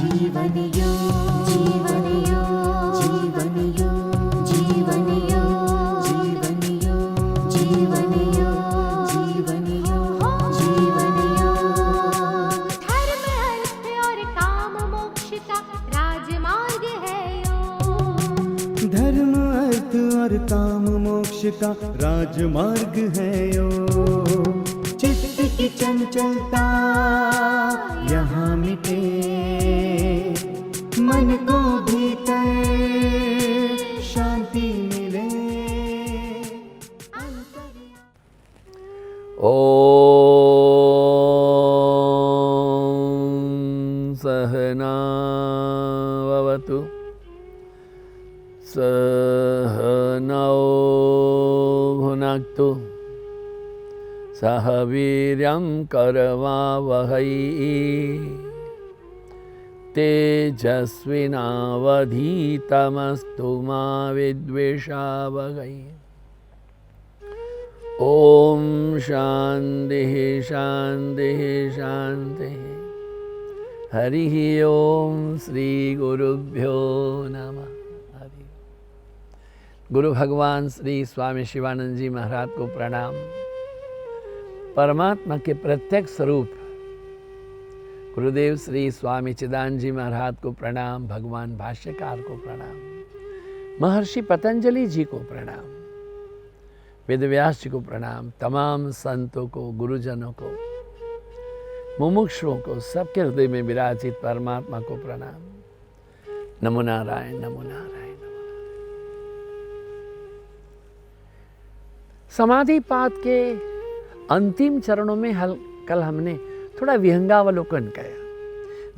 जीवन योग, जीवन योग, जीवन योग, जीवन योग, जीवन योग, जीवन योग, जीवन योग, जीवन योग। धर्म अर्थ और काम मोक्ष का राजमार्ग है योग। धर्म अर्थ और काम मोक्ष का राजमार्ग है योग। चित्त की चंचलता यहाँ मिटे, मन को भीतर शांति मिले। ॐ सहना भवतु सहनौ भुनक्तु सह वीर्यं करवावहै तेजस्विनावधीतमस्तु मा विद्विषावहै। ॐ शान्तिः शान्तिः शान्तिः। हरिः ॐ श्री गुरुभ्यो नमः। हरि गुरु भगवान श्री स्वामी शिवानंद जी महाराज को प्रणाम। परमात्मा के प्रत्यक्ष स्वरूप गुरुदेव श्री स्वामी चिदानंद जी महाराज को प्रणाम। भगवान भाष्यकार को प्रणाम। महर्षि पतंजलि जी को प्रणाम। वेदव्यास जी को प्रणाम। तमाम संतों को, गुरुजनों को, मुमुक्षुओं को, सबके हृदय में विराजित परमात्मा को प्रणाम। नमो नारायण, नमो नारायण, नमो नारायण। समाधिपात के अंतिम चरणों में कल हमने थोड़ा विहंगावलोकन किया।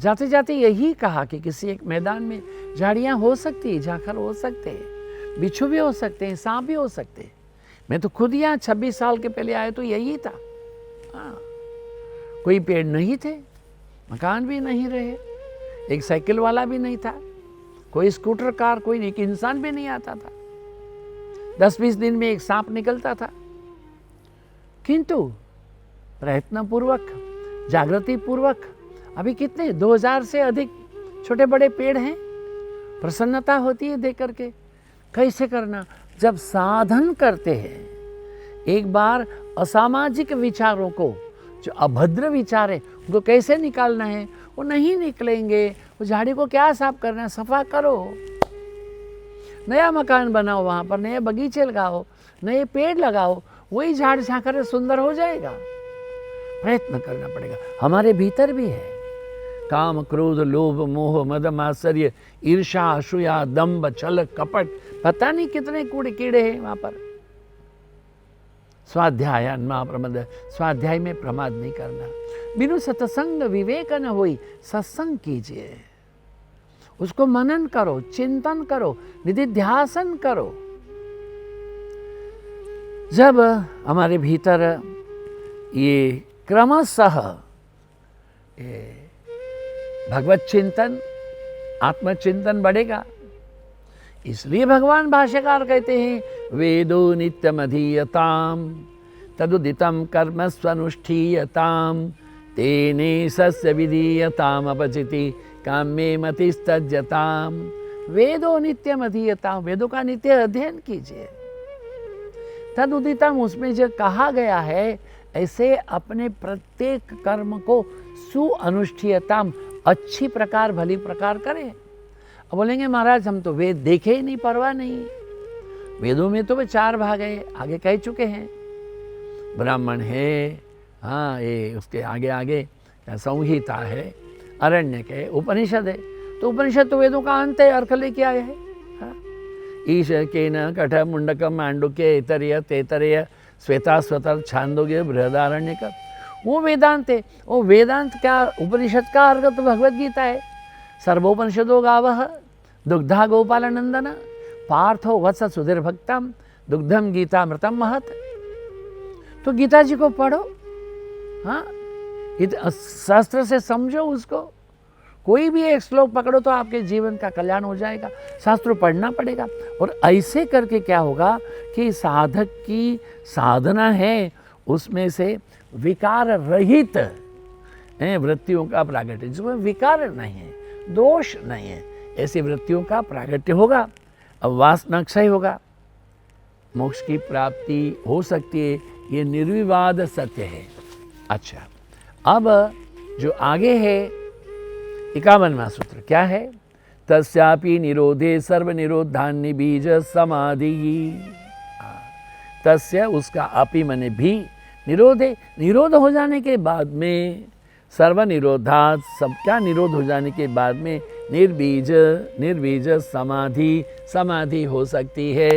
जाते जाते यही कहा कि किसी एक मैदान में झाड़ियाँ हो सकती है, झाखर हो सकते हैं, बिच्छू भी हो सकते हैं, सांप भी हो सकते हैं। मैं तो खुद यहाँ 26 साल के पहले आए तो यही था। हाँ, कोई पेड़ नहीं थे, मकान भी नहीं रहे, एक साइकिल वाला भी नहीं था, कोई स्कूटर कार, कोई एक इंसान भी नहीं आता था। 10-20 दिन में एक सांप निकलता था। किंतु प्रयत्नपूर्वक, जागृति पूर्वक अभी कितने 2000 से अधिक छोटे बड़े पेड़ हैं। प्रसन्नता होती है देख करके। कैसे करना? जब साधन करते हैं, एक बार असामाजिक विचारों को, जो अभद्र विचार है, उनको कैसे निकालना है, वो नहीं निकलेंगे। वो झाड़ी को क्या साफ करना है, सफा करो। नया मकान बनाओ, वहाँ पर नए बगीचे लगाओ, नए पेड़ लगाओ, वही झाड़ झांकर सुंदर हो जाएगा। प्रयत्न करना पड़ेगा। हमारे भीतर भी है काम, क्रोध, लोभ, मोह, मद, मात्सर्य, ईर्ष्या, असूया, दंभ, छल, कपट, पता नहीं कितने कूड़े कीड़े हैं वहां पर। स्वाध्याय प्रमद, स्वाध्याय में प्रमाद नहीं करना। बिनु सत्संग विवेक न होई, सत्संग कीजिए, उसको मनन करो, चिंतन करो, निधिध्यासन करो। जब हमारे भीतर ये क्रमशः भगवत चिंतन, आत्मचिंतन बढ़ेगा। इसलिए भगवान भाष्यकार कहते हैं, वेदो नित्यमधीयताम तदुदितम कर्म स्वनुष्ठीयताम तेने सस्य विधीयताम अपचिति काम्ये मतिस्तज्जताम। वेदो नित्यमधीयताम, वेदों का नित्य अध्ययन कीजिए। तदुदितम, उसमें जो कहा गया है, ऐसे अपने प्रत्येक कर्म को सुअनुष्ठीयताम, अच्छी प्रकार भली प्रकार करें। अब बोलेंगे महाराज हम तो वेद देखे ही नहीं, परवाह नहीं। वेदों में तो वे 4 भाग है, आगे कह चुके हैं। ब्राह्मण है, हाँ, ये उसके आगे आगे संहिता है, अरण्यक है, उपनिषद है। तो उपनिषद तो वेदों का अंत है, अर्थ लेके आए हैं। हाँ? ईश केन कठ मुंडकम मांडुक्य इतरिय तेतरिय श्वेता स्वतर छांदोग्य बृहदारण्यक, वो वेदांत है। वो वेदांत क्या, उपनिषद का अर्थ तो भगवद गीता है। सर्वोपनिषदो गावः दुग्धा गोपालनंदन पार्थो वत्स सुधीर भक्तम दुग्धम गीतामृतम महत। तो गीता जी को पढ़ो, हाँ, शास्त्र से समझो उसको। कोई भी एक श्लोक पकड़ो तो आपके जीवन का कल्याण हो जाएगा। शास्त्र पढ़ना पड़ेगा। और ऐसे करके क्या होगा कि साधक की साधना है, उसमें से विकार रहित वृत्तियों का प्रागट्य, जिसमें विकार नहीं है, दोष नहीं है। ऐसी वृत्तियों का प्रागट्य होगा, अब वासना क्षय होगा, मोक्ष की प्राप्ति हो सकती है, ये निर्विवाद सत्य है। अच्छा, अब जो आगे है 51वां सूत्र क्या है? तस्यापि निरोधे सर्व निरोधान्य बीज समाधि। तस्य उसका अपि मने भी, निरोधे निरोध हो जाने के बाद में, सर्व निरोधात सब क्या निरोध हो जाने के बाद में निर्बीज निर्बीज समाधि हो सकती है।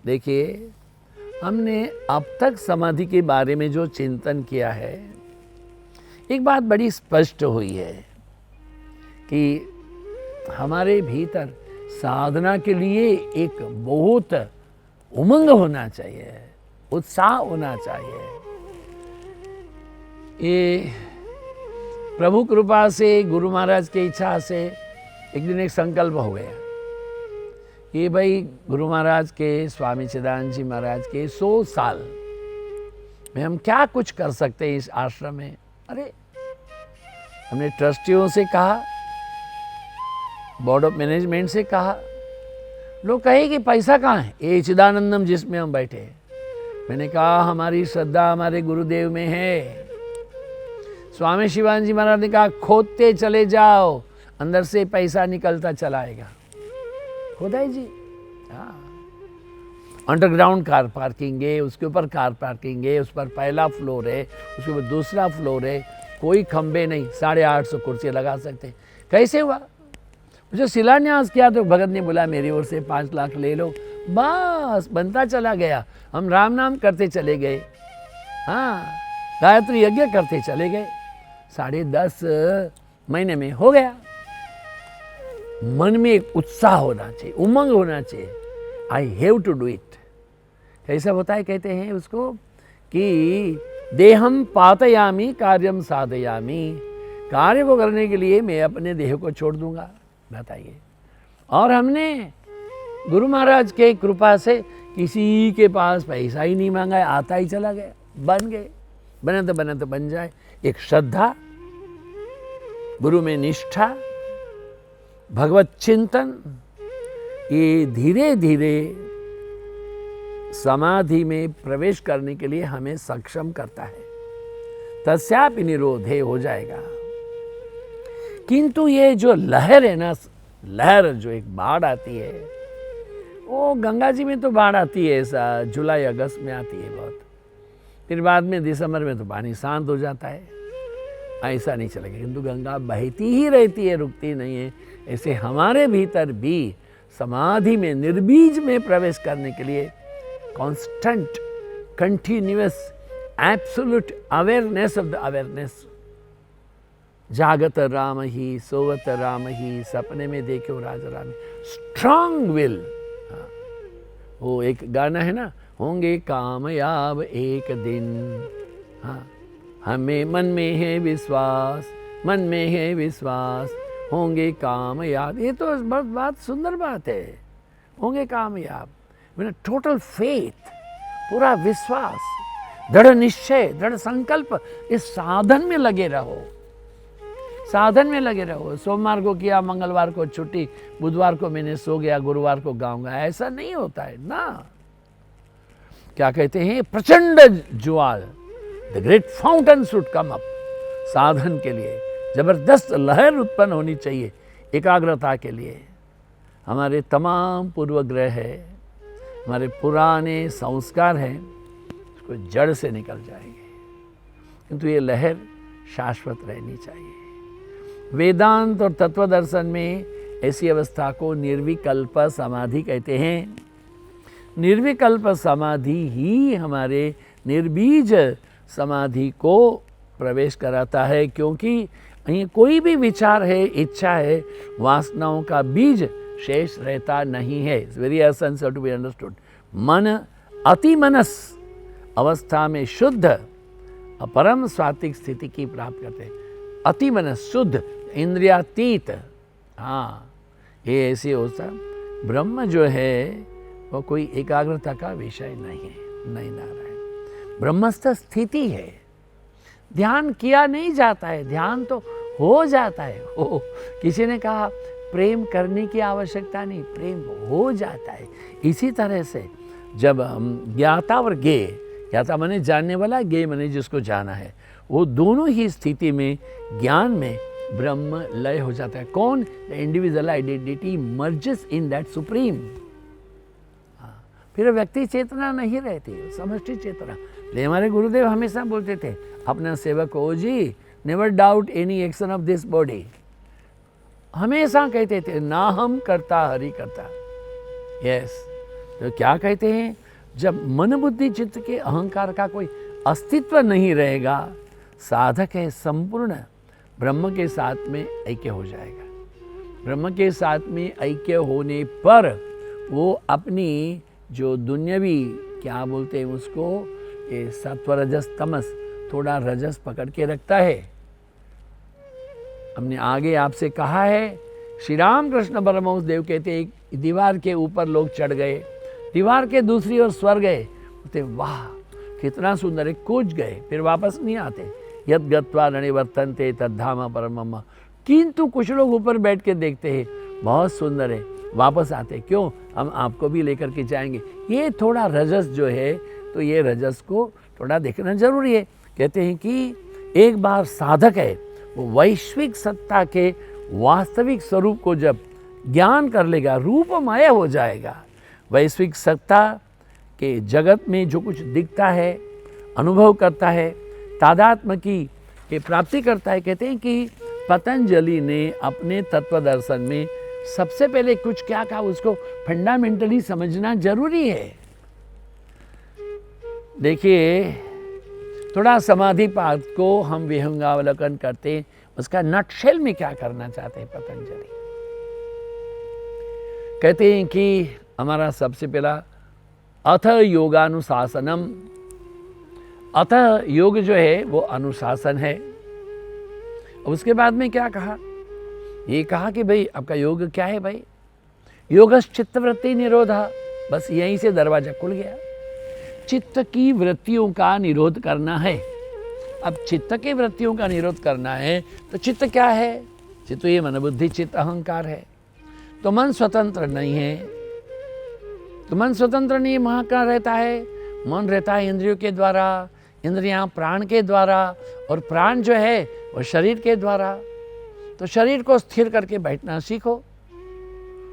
देखिए, हमने अब तक समाधि के बारे में जो चिंतन किया है, एक बात बड़ी स्पष्ट हुई है कि हमारे भीतर साधना के लिए एक बहुत उमंग होना चाहिए, उत्साह होना चाहिए। ये प्रभु कृपा से, गुरु महाराज की इच्छा से एक दिन एक संकल्प हो गया, ये भाई गुरु महाराज के, स्वामी चिदानंद जी महाराज के 100 साल में हम क्या कुछ कर सकते हैं इस आश्रम में। अरे, हमने ट्रस्टियों से कहा, बोर्ड ऑफ मैनेजमेंट से कहा, लोग कहे कि पैसा कहाँ है, ये चिदानंदम जिसमें हम बैठे हैं। मैंने कहा हमारी श्रद्धा हमारे गुरुदेव में है। स्वामी शिवानंद जी महाराज ने कहा खोदते चले जाओ, अंदर से पैसा निकलता चलाएगा। खोदाई जी, हाँ, अंडरग्राउंड कार पार्किंग है, उसके ऊपर कार पार्किंग है, उस पर पहला फ्लोर है, उसके ऊपर दूसरा फ्लोर है, कोई खंबे नहीं, 850 कुर्सी लगा सकते। कैसे हुआ? मुझे शिलान्यास किया तो भगत ने बोला मेरी ओर से 5 लाख ले लो, बस बनता चला गया। हम राम नाम करते चले गए, हाँ, गायत्री यज्ञ करते चले गए, 10.5 महीने में हो गया। मन में एक उत्साह होना चाहिए, उमंग होना चाहिए, I have to do it. कैसा होता है? कहते हैं उसको कि देहम पातयामी कार्यम साधयामी, कार्य को करने के लिए मैं अपने देह को छोड़ दूंगा। बताइए। और हमने गुरु महाराज के कृपा से किसी के पास पैसा ही नहीं मांगा है, आता ही चला गया, बन गए, बने तो बन जाए। एक श्रद्धा, गुरु में निष्ठा, भगवत चिंतन, ये धीरे धीरे समाधि में प्रवेश करने के लिए हमें सक्षम करता है। तस्यापि निरोधे हो जाएगा। किंतु ये जो लहर है ना, लहर जो एक बाढ़ आती है, वो गंगा जी में तो बाढ़ आती है, ऐसा जुलाई अगस्त में आती है बहुत, फिर बाद में दिसंबर में तो पानी शांत हो जाता है, ऐसा नहीं चलेगा। किंतु गंगा बहती ही रहती है, रुकती नहीं है। ऐसे हमारे भीतर भी समाधि में, निर्बीज में प्रवेश करने के लिए constant, continuous, absolute awareness of the awareness, जागत राम ही, सोवत राम ही, सपने में देखो राज राम, स्ट्रांग विल। वो एक गाना है ना, होंगे कामयाब एक दिन, हाँ, हमें मन में है विश्वास, मन में है विश्वास, होंगे कामयाब। ये तो बात सुंदर बात है, होंगे कामयाब, मैंने टोटल फेथ, पूरा विश्वास, दृढ़ निश्चय, दृढ़ संकल्प, इस साधन में लगे रहो, साधन में लगे रहो। सोमवार को किया, मंगलवार को छुट्टी, बुधवार को मैंने सो गया, गुरुवार को गाऊंगा, ऐसा नहीं होता है ना। क्या कहते हैं? प्रचंड Jwal, the great fountain should come up. साधन के लिए जबरदस्त लहर उत्पन्न होनी चाहिए, एकाग्रता के लिए। हमारे तमाम पूर्वग्रह है, हमारे पुराने संस्कार हैं, उसको जड़ से निकल जाएंगे, किंतु ये लहर शाश्वत रहनी चाहिए। वेदांत और तत्व दर्शन में ऐसी अवस्था को निर्विकल्प समाधि कहते हैं। निर्विकल्प समाधि ही हमारे निर्बीज समाधि को प्रवेश कराता है, क्योंकि ये कोई भी विचार है, इच्छा है, वासनाओं का बीज शेष रहता नहीं है। It's very essential to be understood. मन अति मनस अवस्था में शुद्ध परम स्वात्विक स्थिति की प्राप्त करते हैं। अति मनस, शुद्ध, इंद्रियातीत, हाँ, ये ऐसे होता। ब्रह्म जो है वो कोई एकाग्रता का विषय नहीं है, नहीं नारायण, ब्रह्मस्थ स्थिति है। ध्यान किया नहीं जाता है, ध्यान तो हो जाता है। हो, किसी ने कहा प्रेम करने की आवश्यकता नहीं, प्रेम हो जाता है। इसी तरह से जब हम ज्ञाता और ज्ञेय, ज्ञाता माने जानने वाला, ज्ञेय माने जिसको जाना है, वो दोनों ही स्थिति में ज्ञान में ब्रह्म लय हो जाता है। कौन? The individual identity merges in that supreme. फिर व्यक्ति चेतना नहीं रहती, समष्टि चेतना। ले हमारे गुरुदेव हमेशा बोलते थे, अपना सेवक हो जी, never doubt any action of this body. हमेशा कहते थे ना हम करता हरि करता। यस, तो क्या कहते हैं, जब मन बुद्धि चित्त के अहंकार का कोई अस्तित्व नहीं रहेगा, साधक है संपूर्ण ब्रह्म के साथ में ऐक्य हो जाएगा। ब्रह्म के साथ में ऐक्य होने पर वो अपनी जो दुनियावी क्या बोलते हैं उसको, ये सत्व रजस तमस, थोड़ा रजस पकड़ के रखता है। हमने आगे आपसे कहा है, श्री राम कृष्ण परमहंस देव कहते एक दीवार के ऊपर लोग चढ़ गए, दीवार के दूसरी ओर स्वर गए, बोलते वाह कितना सुंदर है, कूद गए, फिर वापस नहीं आते। यद गत्वा न निवर्तन्ते तद्धाम परमं मम। किंतु कुछ लोग ऊपर बैठ के देखते हैं, बहुत सुंदर है, वापस आते। क्यों? हम आपको भी लेकर के जाएंगे। ये थोड़ा रजस जो है, तो ये रजस को थोड़ा देखना जरूरी है। कहते हैं कि एक बार साधक है, वो वैश्विक सत्ता के वास्तविक स्वरूप को जब ज्ञान कर लेगा, रूपमय हो जाएगा। वैश्विक सत्ता के जगत में जो कुछ दिखता है, अनुभव करता है, तादात्म्य की प्राप्ति करता है। कहते हैं कि पतंजलि ने अपने तत्व दर्शन में सबसे पहले कुछ क्या कहा, उसको फंडामेंटली समझना जरूरी है। देखिए, थोड़ा समाधि पाठ को हम विहंगावलोकन करते हैं, उसका नटशेल में क्या करना चाहते हैं पतंजलि। कहते हैं कि हमारा सबसे पहला अथ योगानुशासनम, अथ योग जो है वो अनुशासन है। उसके बाद में क्या कहा, ये कहा कि भाई आपका योग क्या है भाई, योगश्चित्तवृत्ति निरोधा। बस यहीं से दरवाजा खुल गया, चित्त की वृत्तियों का निरोध करना है। अब चित्त की वृत्तियों का निरोध करना है तो चित्त क्या है, चित्त ये मन बुद्धि चित्त अहंकार है। तो मन स्वतंत्र नहीं है, तो मन स्वतंत्र नहीं, वहाँ कहाँ रहता है, मन रहता है इंद्रियों के द्वारा, इंद्रियां प्राण के द्वारा, और प्राण जो है वो शरीर के द्वारा। तो शरीर को स्थिर करके बैठना सीखो,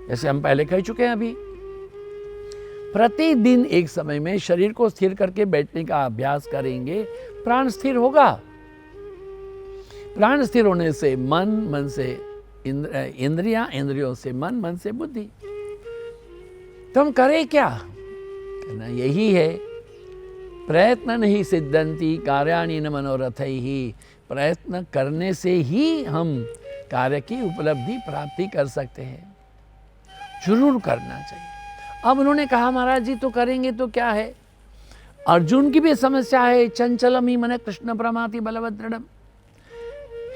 जैसे हम पहले कह चुके हैं। अभी प्रतिदिन एक समय में शरीर को स्थिर करके बैठने का अभ्यास करेंगे, प्राण स्थिर होगा। प्राण स्थिर होने से मन, मन से इंद्रियां, इंद्रियों से मन, मन से बुद्धि। तो हम करें क्या, कहना यही है, प्रयत्न नहीं सिद्धंति कार्याणि न मनोरथैहि। प्रयत्न करने से ही हम कार्य की उपलब्धि प्राप्ति कर सकते हैं, जरूर करना चाहिए। अब उन्होंने कहा महाराज जी तो करेंगे तो क्या है, अर्जुन की भी समस्या है, चंचलम ही मन कृष्ण प्रमाति बलवदृढ़।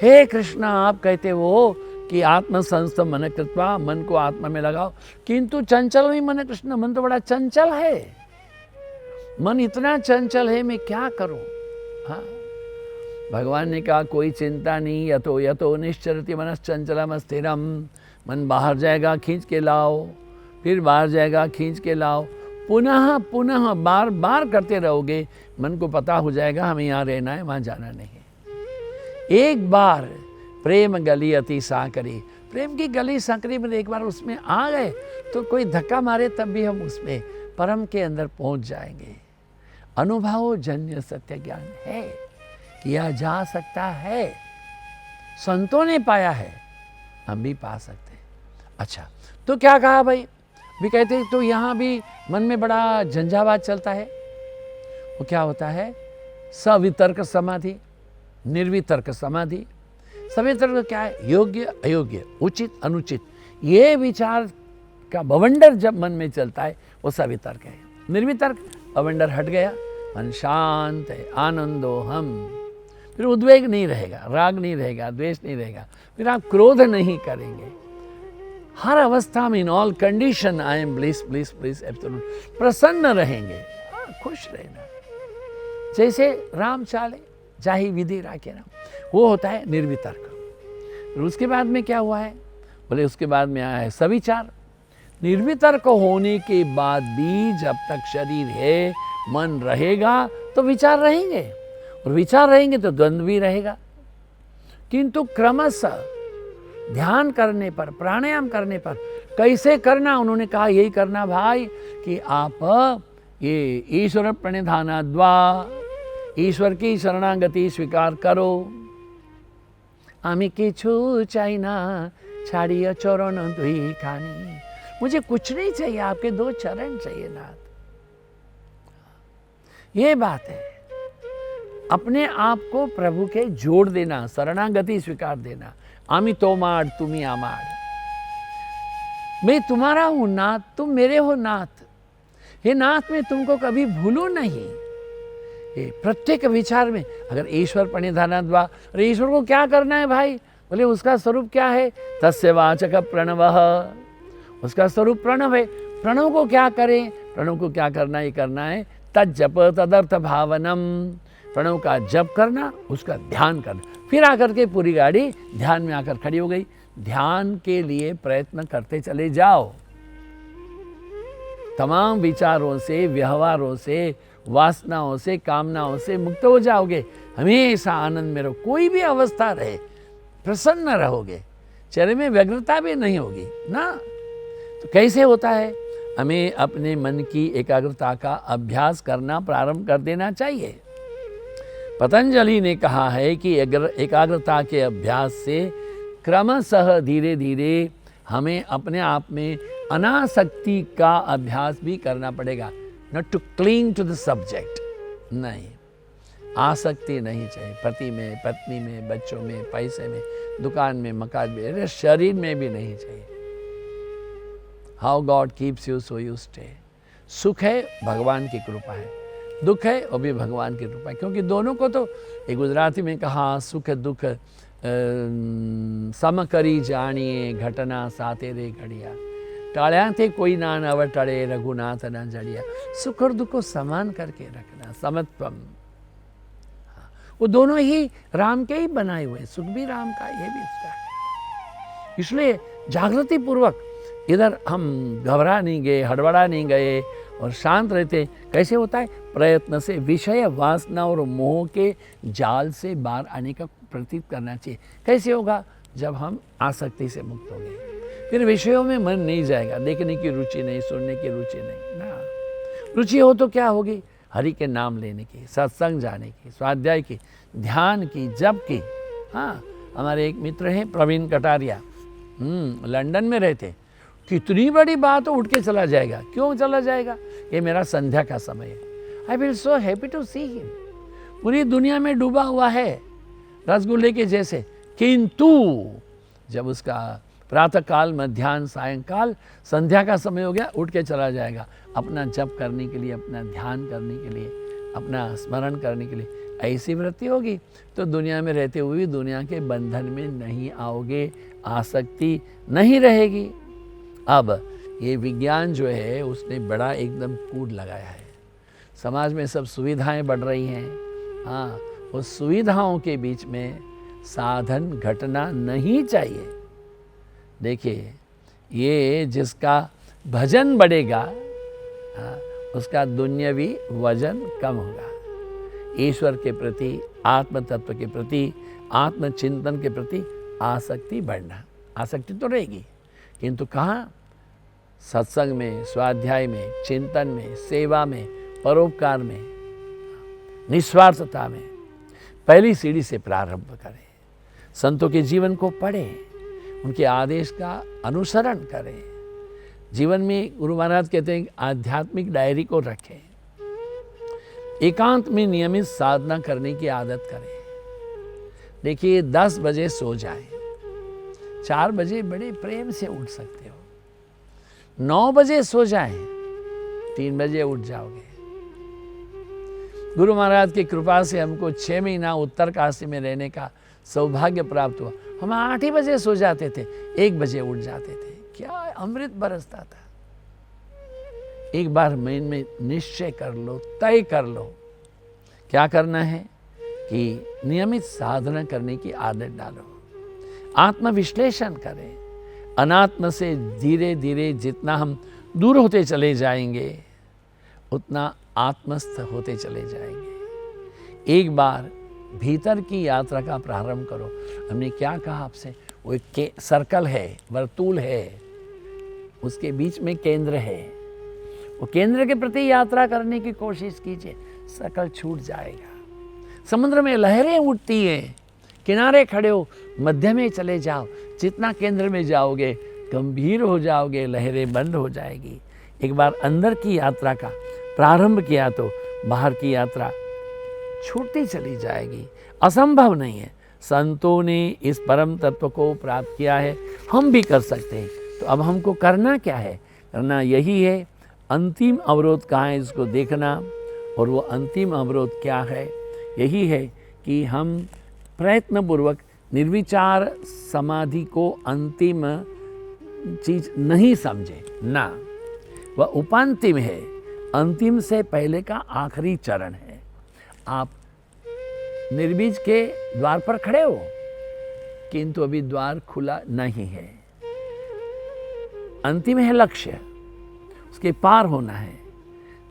हे कृष्ण, आप कहते हो कि आत्म संस्थ मन कृत्वा, मन को आत्मा में लगाओ, किंतु चंचल ही मन कृष्ण, मन तो बड़ा चंचल है, मन इतना चंचल है, मैं क्या करूं। हाँ, भगवान ने कहा कोई चिंता नहीं, यतो यतो निश्चरति मनश्चंचलम स्थिरम। मन बाहर जाएगा खींच के लाओ, फिर बाहर जाएगा खींच के लाओ, पुनः पुनः बार बार करते रहोगे, मन को पता हो जाएगा हमें यहाँ रहना है, वहाँ जाना नहीं है। एक बार प्रेम गली अति सांकरी, प्रेम की गली सांकरी में एक बार उसमें आ गए तो कोई धक्का मारे तब भी हम उसमें परम के अंदर पहुंच जाएंगे। अनुभव जन्य सत्य ज्ञान है, किया जा सकता है, संतों ने पाया है, हम भी पा सकते हैं। अच्छा, तो क्या कहा भाई, भी कहते तो यहाँ भी मन में बड़ा झंझावात चलता है। वो क्या होता है, सवितर्क समाधि, निर्वितर्क समाधि। सवितर्क क्या है, योग्य अयोग्य, उचित अनुचित, ये विचार का बवंडर जब मन में चलता है वो सवितर्क है। निर्वितर्क, बवंडर हट गया, मन शांत है, आनंदो हम, फिर उद्वेग नहीं रहेगा, राग नहीं रहेगा, द्वेष नहीं रहेगा, फिर आप क्रोध नहीं करेंगे। हर अवस्था में, in all condition I am bliss bliss bliss absolute, प्रसन्न रहेंगे, खुश रहना। जैसे राम चाले जाहि विधि राखे राम, वो होता है निर्वितर्क। फिर उसके बाद में क्या हुआ है? बोले उसके बाद में आया है सविचार। निर्वितर्क होने के बाद भी जब तक शरीर है, मन रहेगा तो विचार रहेंगे, और विचार रहेंगे तो द्वंद्व भी रहेगा। किंतु क्रमशः ध्यान करने पर, प्राणायाम करने पर कैसे करना, उन्होंने कहा यही करना भाई कि आप ये ईश्वर प्रणिधानाद्वा, ईश्वर की शरणागति स्वीकार करो। आमी किछु चाही ना छाड़िए चरण दुई खानी, मुझे कुछ नहीं चाहिए, आपके 2 चरण चाहिए नाथ। ये बात है, अपने आप को प्रभु के जोड़ देना, शरणागति स्वीकार देना। आमी तोमार तुम्ही आमार, मैं तुम्हारा हूं नाथ, तुम मेरे हो नाथ। हे नाथ, मैं तुमको कभी भूलूं नहीं। ये प्रत्येक विचार में अगर ईश्वर प्रणिधानाद्वा, और ईश्वर को क्या करना है भाई? बोले उसका स्वरूप क्या है? तस्य वाचक प्रणवः, उसका स्वरूप प्रणव है। प्रणव को क्या करें? प्रणव को क्या करना? ये करना है तज्जप तदर्थ भावनम, प्रणव का जप करना, उसका ध्यान करना। फिर आकर के पूरी गाड़ी ध्यान में आकर खड़ी हो गई। ध्यान के लिए प्रयत्न करते चले जाओ, तमाम विचारों से, व्यवहारों से, वासनाओं से, कामनाओं से मुक्त हो जाओगे। हमेशा आनंद में रहो, कोई भी अवस्था रहे प्रसन्न रहोगे, चेहरे में व्यग्रता भी नहीं होगी ना। तो कैसे होता है? हमें अपने मन की एकाग्रता का अभ्यास करना प्रारंभ कर देना चाहिए। पतंजलि ने कहा है कि एकाग्रता के अभ्यास से क्रमशः धीरे धीरे हमें अपने आप में अनासक्ति का अभ्यास भी करना पड़ेगा। Not to cling to the subject, नहीं, आसक्ति नहीं चाहिए। पति में, पत्नी में, बच्चों में, पैसे में, दुकान में, मकान में, शरीर में भी नहीं चाहिए। How God keeps you so you stay. सुख है भगवान की कृपा है, दुख है वो भी भगवान की कृपा है। क्योंकि दोनों को तो एक गुजराती में कहा, सुख दुख सम करी जानिए घटना साते रे घड़िया, टाळ्या थे कोई ना नव टळे रघुनाथ न जड़िया। सुख और दुख को समान करके रखना, समत्वम। वो दोनों ही राम के ही बनाए हुए, सुख भी राम का, ये भी उसका है। इसलिए जागृति पूर्वक इधर हम घबरा नहीं गए, हड़बड़ा नहीं गए और शांत रहते। कैसे होता है? प्रयत्न से, विषय वासना और मोह के जाल से बाहर आने का प्रतीत करना चाहिए। कैसे होगा? जब हम आसक्ति से मुक्त होंगे, फिर विषयों में मन नहीं जाएगा, देखने की रुचि नहीं, सुनने की रुचि नहीं ना। रुचि हो तो क्या होगी? हरि के नाम लेने की, सत्संग जाने की, स्वाध्याय की, ध्यान की, जप की। हाँ, हमारे एक मित्र हैं प्रवीण कटारिया, लंदन में रहते। कितनी बड़ी बात हो, उठ के चला जाएगा। क्यों चला जाएगा? ये मेरा संध्या का समय है। I will so happy to see him. पूरी दुनिया में डूबा हुआ है रसगुल्ले के जैसे, किंतु जब उसका प्रातः काल, मध्याह्न, सायंकाल, संध्या का समय हो गया, उठ के चला जाएगा अपना जप करने के लिए, अपना ध्यान करने के लिए, अपना स्मरण करने के लिए। ऐसी वृत्ति होगी तो दुनिया में रहते हुए भी दुनिया के बंधन में नहीं आओगे, आसक्ति नहीं रहेगी। अब ये विज्ञान जो है उसने बड़ा एकदम कूद लगाया है। समाज में सब सुविधाएं बढ़ रही हैं। हाँ, उस सुविधाओं के बीच में साधन घटना नहीं चाहिए। देखिए, ये जिसका भजन बढ़ेगा, हाँ, उसका दुन्यवी वजन कम होगा। ईश्वर के प्रति, आत्म तत्व के प्रति, आत्मचिंतन के प्रति आसक्ति बढ़ना। आसक्ति तो रहेगी, किंतु कहाँ? सत्संग में, स्वाध्याय में, चिंतन में, सेवा में, परोपकार में, निस्वार्थता में। पहली सीढ़ी से प्रारंभ करें, संतों के जीवन को पढ़ें, उनके आदेश का अनुसरण करें। जीवन में गुरु महाराज कहते हैं आध्यात्मिक डायरी को रखें। एकांत में नियमित साधना करने की आदत करें। देखिए, 10 बजे सो जाएं, 4 बजे बड़े प्रेम से उठ सकते हो। 9 बजे सो जाएं, 3 बजे उठ जाओगे। गुरु महाराज की कृपा से हमको 6 महीना उत्तरकाशी में रहने का सौभाग्य प्राप्त हुआ। हम 8 ही बजे सो जाते थे, 1 बजे उठ जाते थे। क्या अमृत बरसता था। एक बार मन में निश्चय कर लो, तय कर लो, क्या करना है कि नियमित साधना करने की आदत डालो। आत्मविश्लेषण करें। अनात्म से धीरे धीरे जितना हम दूर होते चले जाएंगे उतना आत्मस्थ होते चले जाएंगे। एक बार भीतर की यात्रा का प्रारंभ करो। हमने क्या कहा आपसे, वो एक सर्कल है, वर्तुल है, उसके बीच में केंद्र है। वो केंद्र के प्रति यात्रा करने की कोशिश कीजिए, सर्कल छूट जाएगा। समुद्र में लहरें उठती हैं, किनारे खड़े हो, मध्य में चले जाओ। जितना केंद्र में जाओगे गंभीर हो जाओगे, लहरें बंद हो जाएगी। एक बार अंदर की यात्रा का प्रारंभ किया तो बाहर की यात्रा छूटती चली जाएगी। असंभव नहीं है। संतों ने इस परम तत्व को प्राप्त किया है, हम भी कर सकते हैं। तो अब हमको करना क्या है? करना यही है, अंतिम अवरोध कहाँ है इसको देखना। और वो अंतिम अवरोध क्या है? यही है कि हम प्रयत्नपूर्वक निर्विचार समाधि को अंतिम चीज नहीं समझे ना, वह उपांतिम है। अंतिम से पहले का आखिरी चरण है। आप निर्बीज के द्वार पर खड़े हो, किंतु अभी द्वार खुला नहीं है। अंतिम है लक्ष्य, उसके पार होना है।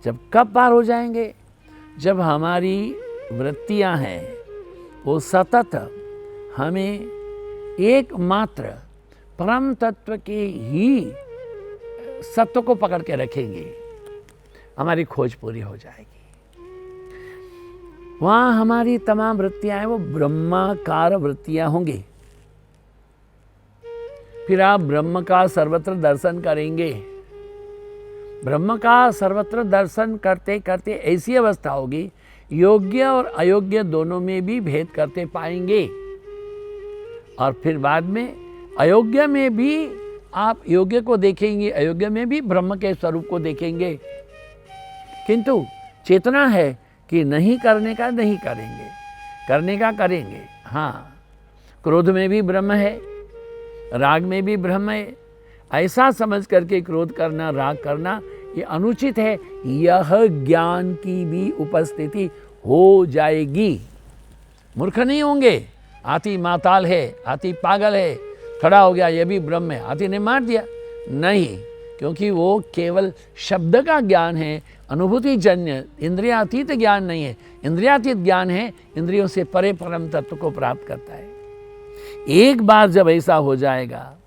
जब कब पार हो जाएंगे? जब हमारी वृत्तियां हैं वो सतत हमें एकमात्र परम तत्व के ही सत्व को पकड़ के रखेंगे, हमारी खोज पूरी हो जाएगी। वहां हमारी तमाम वृत्तियां हैं वो ब्रह्माकार वृत्तियां होंगी। फिर आप ब्रह्म का सर्वत्र दर्शन करेंगे। ब्रह्म का सर्वत्र दर्शन करते करते ऐसी अवस्था होगी, योग्य और अयोग्य दोनों में भी भेद करते पाएंगे। और फिर बाद में अयोग्य में भी आप योग्य को देखेंगे, अयोग्य में भी ब्रह्म के स्वरूप को देखेंगे। किंतु चेतना है कि नहीं करने का नहीं करेंगे, करने का करेंगे। हाँ, क्रोध में भी ब्रह्म है, राग में भी ब्रह्म है। ऐसा समझ करके क्रोध करना, राग करना ये अनुचित है। यह ज्ञान की भी उपस्थिति हो जाएगी। मूर्ख नहीं होंगे। हाथी माताल है, हाथी पागल है, खड़ा हो गया, ये भी ब्रह्म है, हाथी ने मार दिया, नहीं, क्योंकि वो केवल शब्द का ज्ञान है, अनुभूति जन्य, इंद्रियातीत ज्ञान नहीं है। इंद्रियातीत ज्ञान है, इंद्रियों से परे परम तत्व को प्राप्त करता है। एक बार जब ऐसा हो जाएगा,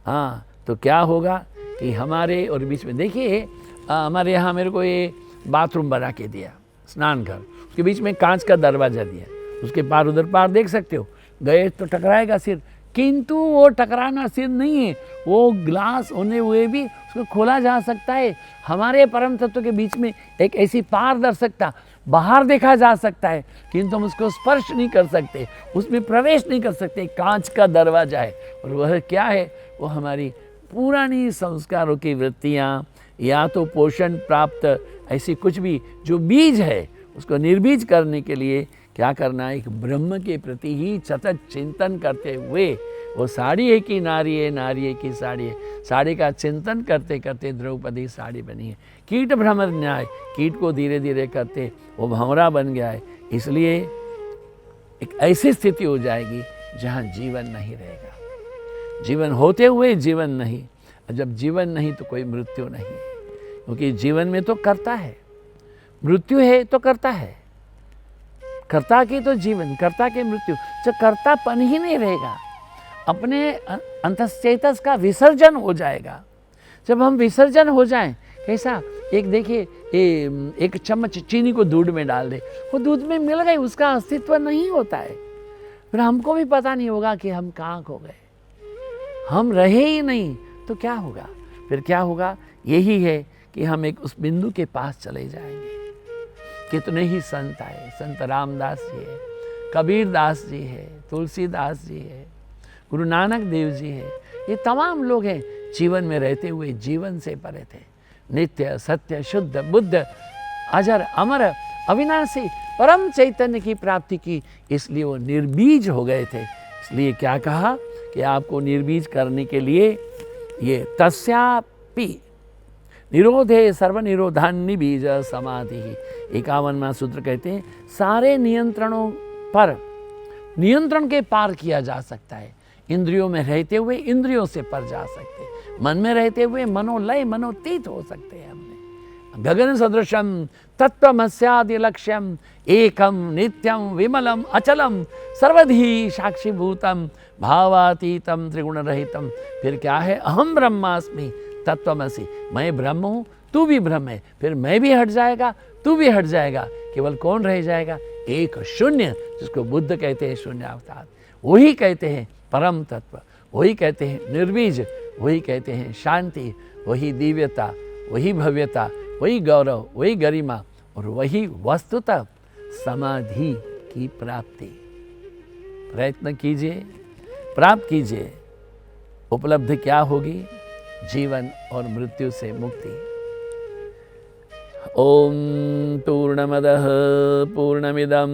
हाँ, तो क्या होगा कि हमारे और बीच में, देखिए हमारे यहाँ मेरे को ये बाथरूम बना के दिया, स्नान घर, उसके बीच में कांच का दरवाज़ा दिया, उसके पार उधर पार देख सकते हो, गए तो टकराएगा सिर, किंतु वो टकराना सिर नहीं है, वो ग्लास होने हुए भी उसको खोला जा सकता है। हमारे परम तत्व के बीच में एक ऐसी पारदर्शिता, बाहर देखा जा सकता है, किंतु हम उसको स्पर्श नहीं कर सकते, उसमें प्रवेश नहीं कर सकते। कांच का दरवाजा है, और वह क्या है? वो हमारी पुरानी संस्कारों की वृत्तियाँ, या तो पोषण प्राप्त ऐसी कुछ भी जो बीज है, उसको निर्बीज करने के लिए क्या करना है? एक ब्रह्म के प्रति ही सतत चिंतन करते हुए, वो साड़ी है कि नारी है, नारी है कि साड़ी है, साड़ी का चिंतन करते करते द्रौपदी साड़ी बनी है। कीट भ्रमर न्याय, कीट को धीरे धीरे करते वो भंवरा बन गया है। इसलिए एक ऐसी स्थिति हो जाएगी जहाँ जीवन नहीं रहेगा। जीवन होते हुए जीवन नहीं, और जब जीवन नहीं तो कोई मृत्यु नहीं, क्योंकि जीवन में तो करता है, मृत्यु है तो करता है, कर्ता की तो जीवन, कर्ता की मृत्यु। जब कर्तापन ही नहीं रहेगा, अपने अंतश्चेतस का विसर्जन हो जाएगा। जब हम विसर्जन हो जाएं, कैसा? एक देखिए, एक चम्मच चीनी को दूध में डाल दे, वो दूध में मिल गई, उसका अस्तित्व नहीं होता है। फिर हमको भी पता नहीं होगा कि हम कहाँ खो गए, हम रहे ही नहीं, तो क्या होगा? फिर क्या होगा? यही है कि हम एक उस बिंदु के पास चले जाएंगे। कितने ही संत आए, संत रामदास जी है, कबीर दास जी है, तुलसीदास जी है, गुरु नानक देव जी है, ये तमाम लोग हैं, जीवन में रहते हुए जीवन से परे थे। नित्य सत्य शुद्ध बुद्ध अजर अमर अविनाशी परम चैतन्य की प्राप्ति की, इसलिए वो निर्बीज हो गए थे। इसलिए क्या कहा कि आपको निर्बीज करने के लिए ये तस्यापि निरोधे सर्वनिरोधान्नि बीज समाधि, 51वां सूत्र कहते हैं, सारे नियंत्रणों पर नियंत्रण के पार किया जा सकता है। इंद्रियों में रहते हुए इंद्रियों से पर जा सकते हैं, मन में रहते हुए मनोलय मनोतीत हो सकते हैं। हमने गगन सदृशम तत्वमस्यादि लक्ष्यम एकम नित्यम विमलम अचलम सर्वधी साक्षीभूतम भावातीतम त्रिगुण रहितम। फिर क्या है? अहम ब्रह्मास्मि तत्वमसि, मैं ब्रह्म हूँ, तू भी ब्रह्म है। फिर मैं भी हट जाएगा, तू भी हट जाएगा, केवल कौन रह जाएगा? एक शून्य, जिसको बुद्ध कहते हैं शून्यावतार। वही कहते हैं परम तत्व, वही कहते हैं निर्बीज, वही कहते हैं शांति, वही दिव्यता, वही भव्यता, वही गौरव, वही गरिमा और वही वस्तुतः समाधि की प्राप्ति। प्रयत्न कीजिए, प्राप्त कीजिए। उपलब्धि क्या होगी? जीवन और मृत्यु से मुक्ति। ओम पूर्णमदः पूर्णमिदं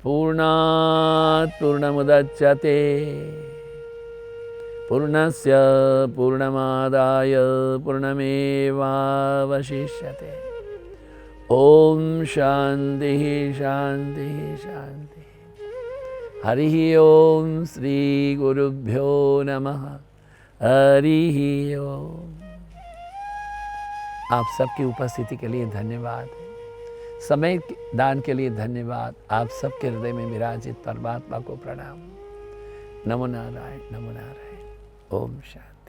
पूर्णात् पूर्णमुदच्यते पूर्णस्य पूर्णमादाय पूर्णमेवावशिष्यते। ओम शांति शांति शांति। हरि ओम श्री गुरुभ्यो नमः। हरि ओम। आप सबकी उपस्थिति के लिए धन्यवाद, समय दान के लिए धन्यवाद। आप सबके हृदय में विराजित परमात्मा को प्रणाम। नमो नारायण, नमो नारायण। ओम शांति।